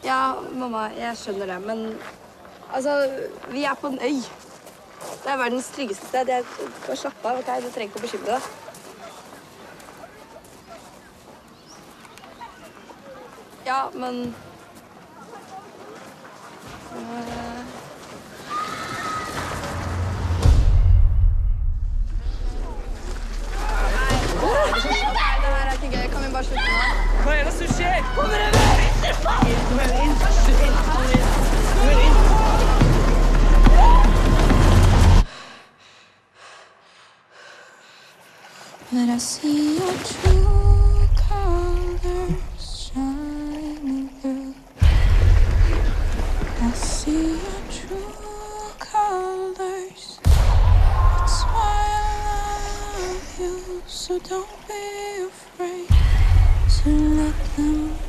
Ja, mamma, jeg skjønner det, men altså, vi er på en øy. Det er verdens tryggeste sted. Bare slapp av, ok? Du trenger ikke å bekymre deg. Ja, men... Nei, det her er ikke gøy. Kan vi bare slutte nå? Hva er det som skjer? Kommer det mer? Kom inn. But I see your true colors shining through. I see your true colors. That's why I love you. So don't be afraid to let them